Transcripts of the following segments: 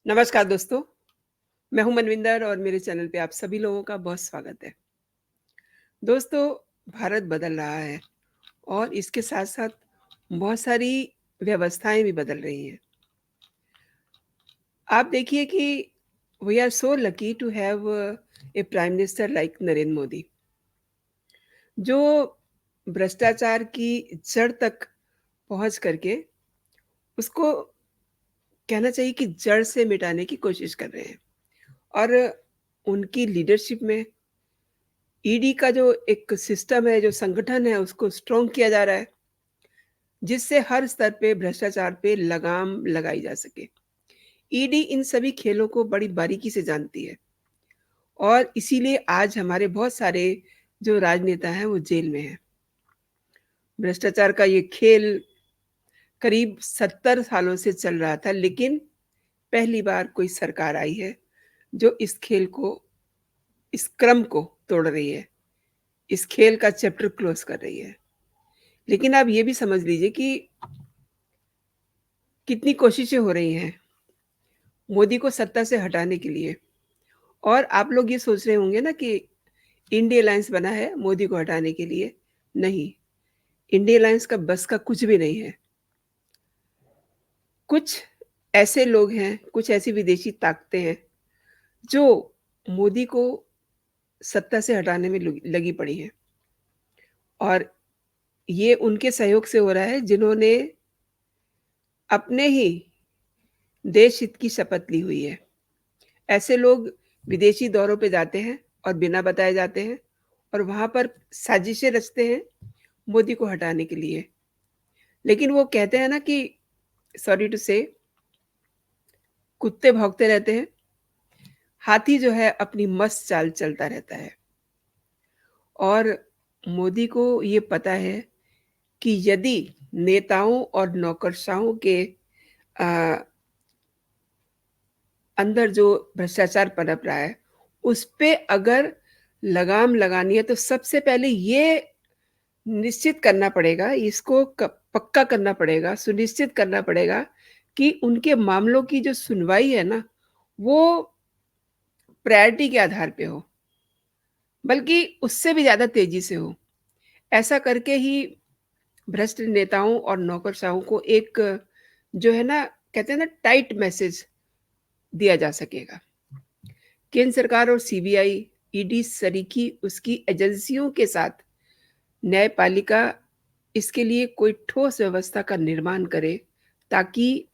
नमस्कार दोस्तों, मैं हूं मनविंदर और मेरे चैनल पे आप सभी लोगों का बहुत स्वागत है। दोस्तों, भारत बदल रहा है और इसके साथ-साथ बहुत सारी व्यवस्थाएँ भी बदल रही हैं। आप देखिए कि we are so lucky to have a prime minister like Narendra Modi, जो भ्रष्टाचार की जड़ तक पहुँच करके उसको कहना चाहिए कि जड़ से मिटाने की कोशिश कर रहे हैं और उनकी लीडरशिप में ईडी का जो एक सिस्टम है, जो संगठन है, उसको स्ट्रॉन्ग किया जा रहा है, जिससे हर स्तर पे भ्रष्टाचार पे लगाम लगाई जा सके। ईडी इन सभी खेलों को बड़ी बारीकी से जानती है और इसीलिए आज हमारे बहुत सारे जो राजनेता हैं, वो जेल में हैं। भ्रष्टाचार का ये खेल करीब 70 सालों से चल रहा था, लेकिन पहली बार कोई सरकार आई है, जो इस खेल को, इस क्रम को तोड़ रही है, इस खेल का चैप्टर क्लोज़ कर रही है। लेकिन आप ये भी समझ लीजिए कि कितनी कोशिशें हो रही हैं मोदी को सत्ता से हटाने के लिए। और आप लोग ये सोच रहे होंगे ना कि इंडिया अलायंस बना है मोदी को हटाने के लिए। नहीं, इंडिया अलायंस का बस का कुछ भी नहीं है। कुछ ऐसे लोग हैं, कुछ ऐसी विदेशी ताकतें हैं, जो मोदी को सत्ता से हटाने में लगी पड़ी हैं। और ये उनके सहयोग से हो रहा है, जिन्होंने अपने ही देश हित की शपथ ली हुई है। ऐसे लोग विदेशी दौरों पे जाते हैं और बिना बताए जाते हैं और वहाँ पर साजिशें रचते हैं मोदी को हटाने के लिए। लेकिन वो कहते हैं ना कि सॉरी टू से, कुत्ते भौंकते रहते हैं, हाथी जो है अपनी मस्त चाल चलता रहता है। और मोदी को ये पता है कि यदि नेताओं और नौकरशाहों के अ, अंदर जो भ्रष्टाचार पनप रहा है, उस पे अगर लगाम लगानी है तो सबसे पहले ये निश्चित करना पड़ेगा, इसको क पक्का करना पड़ेगा, सुनिश्चित करना पड़ेगा कि उनके मामलों की जो सुनवाई है ना, वो प्रायोरिटी के आधार पे हो, बल्कि उससे भी ज़्यादा तेज़ी से हो। ऐसा करके ही भ्रष्ट नेताओं और नौकरशाहों को एक जो है ना, कहते हैं ना, टाइट मैसेज दिया जा सकेगा। केंद्र सरकार और सीबीआई, ईडी सरीखी उसकी एजेंसियों के साथ न्यायपालिका इसके लिए कोई ठोस व्यवस्था का निर्माण करे, ताकि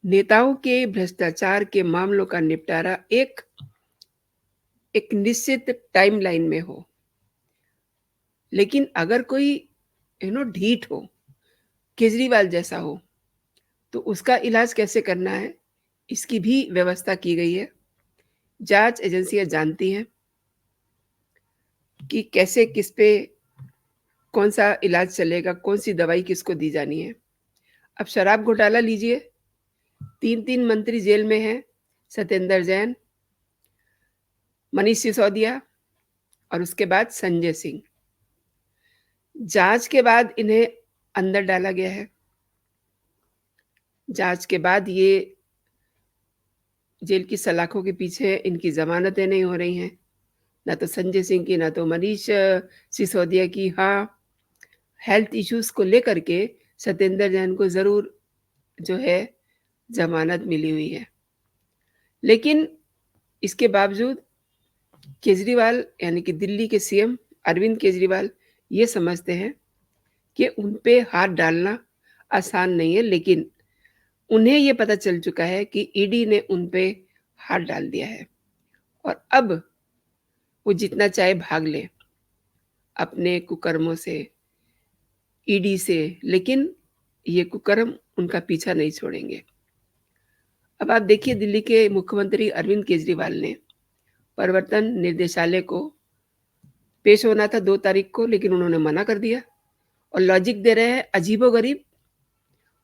नेताओं के भ्रष्टाचार के मामलों का निपटारा एक एक निश्चित टाइमलाइन में हो। लेकिन अगर कोई ढीठ हो, केजरीवाल जैसा हो, तो उसका इलाज कैसे करना है, इसकी भी व्यवस्था की गई है। जाँच एजेंसियाँ जानती हैं कि कैसे किस पे कौन-सा इलाज चलेगा, कौन-सी दवाई किसको दी जानी है। अब शराब घोटाला लीजिए, 3-3 मंत्री जेल में हैं, सत्येंद्र जैन, मनीष सिसोदिया और उसके बाद संजय सिंह। जाँच के बाद इन्हें अंदर डाला गया है। जाँच के बाद ये जेल की सलाखों के पीछे इनकी ज़मानतें नहीं हो रही हैं, ना तो संजय सिंह की, ना तो मनीष सिसोदिया की। हाँ, हेल्थ इश्यूज़ को लेकर के सत्येंद्र जैन को ज़रूर जो है ज़मानत मिली हुई है। लेकिन इसके बावजूद केजरीवाल, यानी कि दिल्ली के सीएम अरविंद केजरीवाल, ये समझते हैं कि उन पे हाथ डालना आसान नहीं है, लेकिन उन्हें ये पता चल चुका है कि ईडी ने उन पे हाथ डाल दिया है और अब वो जितना चाहे भाग लें अपने कुकर्मों से, ईडी से, लेकिन ये कुकर्म उनका पीछा नहीं छोड़ेंगे। अब आप देखिए, दिल्ली के मुख्यमंत्री अरविंद केजरीवाल ने प्रवर्तन निदेशालय को पेश होना था 2 तारीख को, लेकिन उन्होंने मना कर दिया और लॉजिक दे रहे हैं अजीबो-गरीब।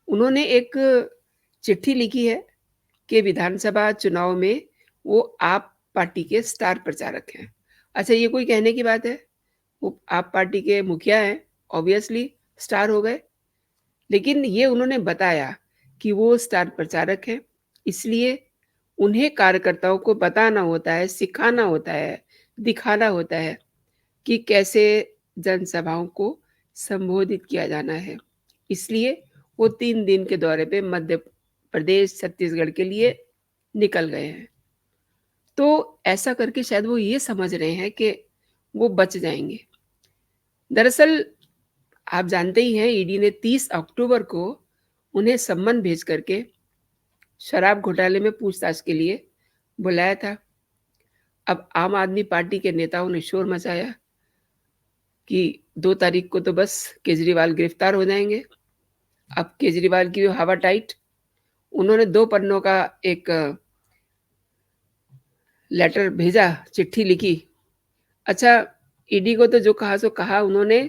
उन्होंने एक चिट्ठी लिखी है कि विधानसभा चुनाव में वो आप पार्टी के स्टार प्रचारक हैं। अच्छा, ये कोई कहने की बात है? वो आप पार्टी के मुखिया हैं, ऑब्वियसली स्टार हो गए। लेकिन ये उन्होंने बताया कि वो स्टार प्रचारक हैं, इसलिए उन्हें कार्यकर्ताओं को बताना होता है, सिखाना होता है, दिखाना होता है कि कैसे जनसभाओं को संबोधित किया जाना है। इसलिए वो 3 दिन के दौरे पे मध्य प्रदेश, छत्तीसगढ़ के लिए निकल गए हैं। तो ऐसा करके शायद वो ये समझ रहे हैं कि वो बच जाएँगे। दरअसल आप जानते ही हैं ईडी ने 30 अक्टूबर को उन्हें सम्मन भेज करके शराब घोटाले में पूछताछ के लिए बुलाया था। अब आम आदमी पार्टी के नेताओं ने शोर मचाया कि 2 तारीख को तो बस केजरीवाल गिरफ्तार हो जाएँगे। अब केजरीवाल की हवा टाइट। उन्होंने 2 पन्नों का एक लेटर भेजा, चिट्ठी लिखी। अच्छा, ईडी को तो जो कहा सो कहा, उन्होंने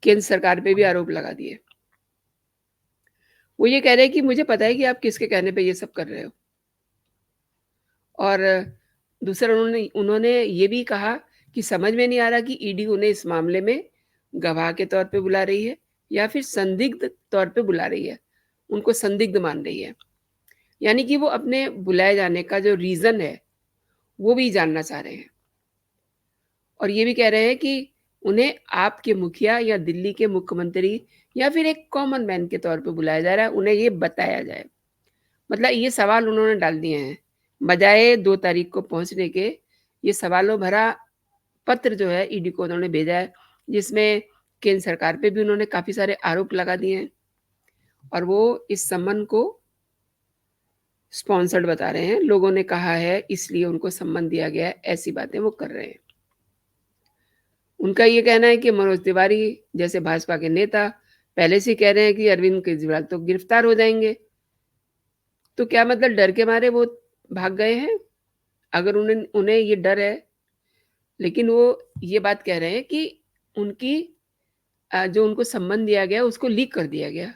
केंद्र सरकार पे भी आरोप लगा दिए। वो ये कह रहे हैं कि मुझे पता है कि आप किसके कहने पे ये सब कर रहे हो। और दूसरा उन्होंने उन्होंने ये भी कहा कि समझ में नहीं आ रहा कि ईडी उन्हें इस मामले में गवाह के तौर पे बुला रही है या फिर संदिग्ध तौर पे बुला रही है। उनको संदिग्ध मान रही है। यानी कि वो अपने बुलाए जाने का जो रीज़न है, वो भी जानना चाह रहे हैं। और ये भी कह रहे हैं कि उन्हें आपके मुखिया या दिल्ली के मुख्यमंत्री या फिर एक कॉमन मैन के तौर पे बुलाया जा रहा है, उन्हें ये बताया जाए। मतलब ये सवाल उन्होंने डाल दिए हैं। बजाए 2 तारीख को पहुँचने के, ये सवालों भरा पत्र जो है ईडी को उन्होंने भेजा है, जिसमें केंद्र सरकार पे भी उन्होंने काफ़ी सारे आरोप लगा दिए हैं और वो इस सम्मन को स्पॉन्सर्ड बता रहे हैं। लोगों ने कहा है इसलिए उनको सम्मन दिया गया है, ऐसी बातें वो कर रहे हैं। उनका ये कहना है कि मनोज तिवारी जैसे भाजपा के नेता पहले से ही कह रहे हैं कि अरविंद केजरीवाल तो गिरफ्तार हो जाएँगे। तो क्या मतलब डर के मारे वो भाग गए हैं? अगर उन्हें उन्हें ये डर है, लेकिन वो ये बात कह रहे हैं कि उनकी जो उनको सम्मन दिया गया उसको लीक कर दिया गया।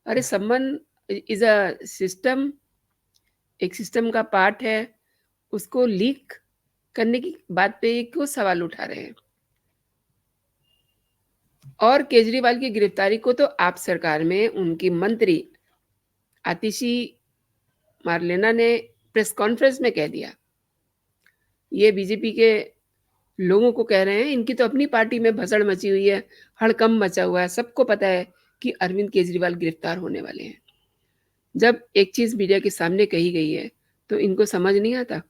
अरे सम्मन इज़ अ सिस्टम, एक सिस्टम का पार्ट है, उसको लीक करने की बात पे ये क्यों सवाल उठा रहे हैं? और केजरीवाल की गिरफ्तारी को तो आप सरकार में उनकी मंत्री आतिशी मार्लेना ने प्रेस कॉन्फ्रेंस में कह दिया। ये बीजेपी के लोगों को कह रहे हैं, इनकी तो अपनी पार्टी में भसड़ मची हुई है, हड़कंप मचा हुआ है, सबको पता है कि अरविंद केजरीवाल गिरफ्तार होने वाले हैं। जब एक चीज़ मीडिया के सामने कही गई है, तो इनको समझ नहीं आता।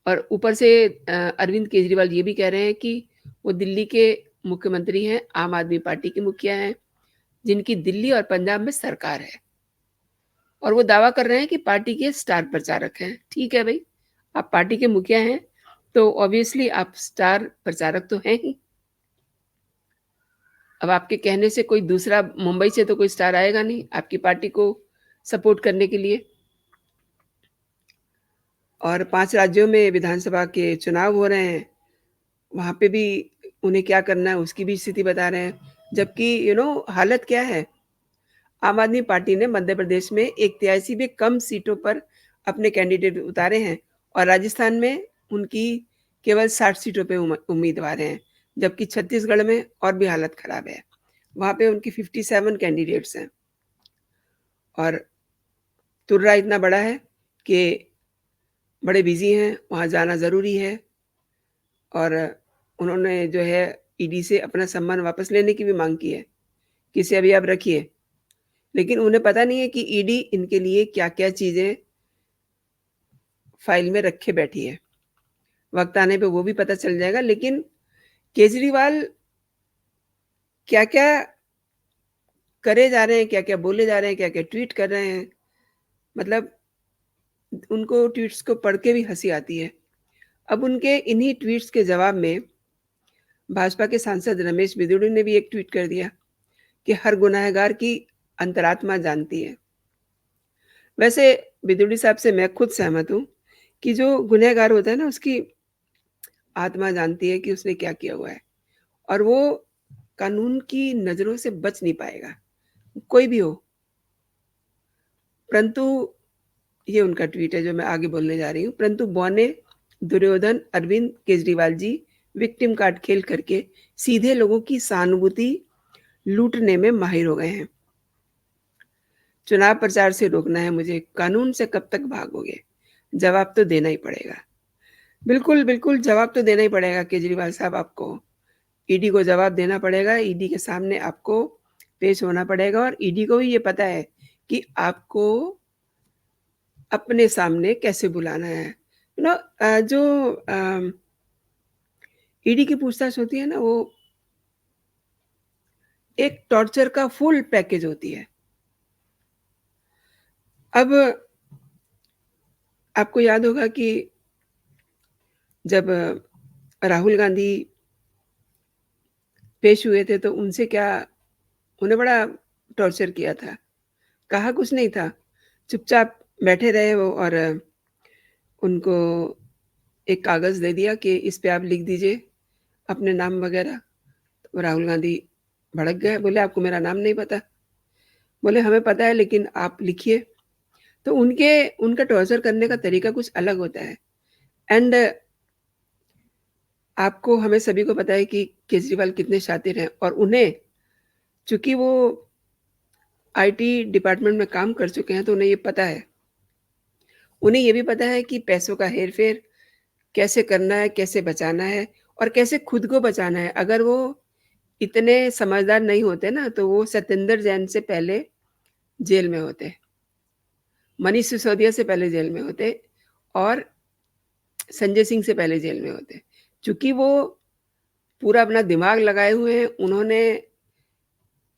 और ऊपर से अरविंद केजरीवाल ये भी कह रहे हैं कि वो दिल्ली के मुख्यमंत्री हैं, आम आदमी पार्टी के मुखिया हैं, जिनकी दिल्ली और पंजाब में सरकार है। और वो दावा कर रहे हैं कि पार्टी के स्टार प्रचारक हैं। ठीक है भई, आप पार्टी के मुखिया हैं, तो ऑब्वियसली आप स्टार प्रचारक तो हैं ही। अब आपके कहने से कोई दूसरा मुंबई से तो कोई स्टार आएगा नहीं, आपकी पार्टी को सपोर्ट करने के लिए। और 5 राज्यों में विधानसभा के चुनाव हो रहे हैं, वहाँ पे भी उन्हें क्या करना है, उसकी भी स्थिति बता रहे हैं। जबकि हालत क्या है? आम आदमी पार्टी ने मध्य प्रदेश में 1/3 से भी कम सीटों पर अपने कैंडिडेट उतारे हैं और राजस्थान में उनकी केवल 60 सीटों पे उम्मीदवार हैं, जबकि छत्तीसगढ़ में और भी हालत खराब है। वहाँ पे उनकी 57 कैंडिडेट्स हैं और तुर्रा इतना बड़ा है कि बड़े बिज़ी हैं, वहाँ जाना ज़रूरी है और उन्होंने जो है ईडी से अपना सम्मान वापस लेने की भी माँग की है, कि इसे अभी आप रखिए। लेकिन उन्हें पता नहीं है कि ईडी इनके लिए क्या-क्या चीज़ें फ़ाइल में रखे बैठी है। वक़्त आने पे वो भी पता चल जाएगा, लेकिन केजरीवाल क्या-क्या करे जा रहे हैं, क्या-क्या बोले जा रहे हैं, क्या-क्या ट्वीट कर रहे हैं, मतलब उनको ट्वीट्स को पढ़ के भी हँसी आती है। अब उनके इन्हीं ट्वीट्स के जवाब में भाजपा के सांसद रमेश बिधूड़ी ने भी एक ट्वीट कर दिया कि हर गुनहगार की अंतरात्मा जानती है। वैसे बिधूड़ी साहब से मैं खुद सहमत हूँ कि जो गुनहगार होता है ना, उसकी आत्मा जानती है कि उसने क्या किया हुआ है और वो कानून की नज़रों से बच नहीं पाएगा, कोई भी हो। परंतु ये उनका ट्वीट है जो मैं आगे बोलने जा रही हूँ। परंतु बौने दुर्योधन अरविंद केजरीवाल जी विक्टिम कार्ड खेल करके सीधे लोगों की सहानुभूति लूटने में माहिर हो गए हैं। चुनाव प्रचार से रोकना है मुझे, कानून से कब तक भागोगे? जवाब तो देना ही पड़ेगा। बिल्कुल, बिल्कुल जवाब तो देना ही पड़ेगा केजरीवाल साहब आपको। ईडी को जवाब देना पड़ेगा, ईडी के सामने आपको पेश होना पड़ेगा और ईडी को भी ये पता है कि आपको अपने सामने कैसे बुलाना है। जो ईडी की पूछताछ होती है ना, वो एक टॉर्चर का फुल पैकेज होती है। अब आपको याद होगा कि जब राहुल गांधी पेश हुए थे, तो उनसे क्या उन्हें बड़ा टॉर्चर किया था। कहा कुछ नहीं था, चुपचाप बैठे रहे वो और उनको एक कागज़ दे दिया कि इस पे आप लिख दीजिए अपने नाम वग़ैरह। तो राहुल गांधी भड़क गए, बोले आपको मेरा नाम नहीं पता? बोले हमें पता है लेकिन आप लिखिए। तो उनका टॉर्चर करने का तरीका कुछ अलग होता है एंड आपको हमें सभी को पता है कि केजरीवाल कितने शातिर हैं और उन्हें चूँकि वो आईटी डिपार्टमेंट में काम कर चुके हैं, तो उन्हें ये पता है। उन्हें ये भी पता है कि पैसों का हेर-फेर कैसे करना है, कैसे बचाना है और कैसे खुद को बचाना है। अगर वो इतने समझदार नहीं होते ना, तो वो सत्येंद्र जैन से पहले जेल में होते, मनीष सिसोदिया से पहले जेल में होते और संजय सिंह से पहले जेल में होते। चूँकि वो पूरा अपना दिमाग लगाए हुए हैं, उन्होंने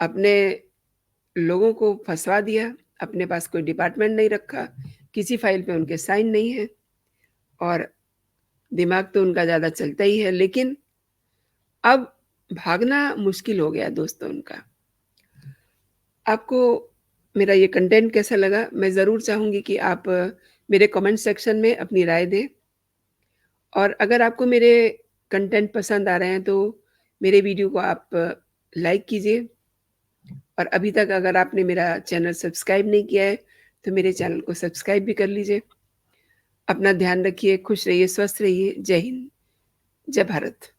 अपने लोगों को फँसवा दिया, अपने पास कोई डिपार्टमेंट नहीं रखा, किसी फ़ाइल पे उनके साइन नहीं है और दिमाग तो उनका ज़्यादा चलता ही है, लेकिन अब भागना मुश्किल हो गया दोस्तों उनका। आपको मेरा ये कंटेंट कैसा लगा? मैं ज़रूर चाहूँगी कि आप मेरे कमेंट सेक्शन में अपनी राय दें और अगर आपको मेरे कंटेंट पसंद आ रहे हैं, तो मेरे वीडियो को आप लाइक कीजिए और अभी तक अगर आपने मेरा चैनल सब्सक्राइब नहीं किया है, तो मेरे चैनल को सब्सक्राइब भी कर लीजिए। अपना ध्यान रखिए, खुश रहिए, स्वस्थ रहिए। जय हिंद, जय भारत।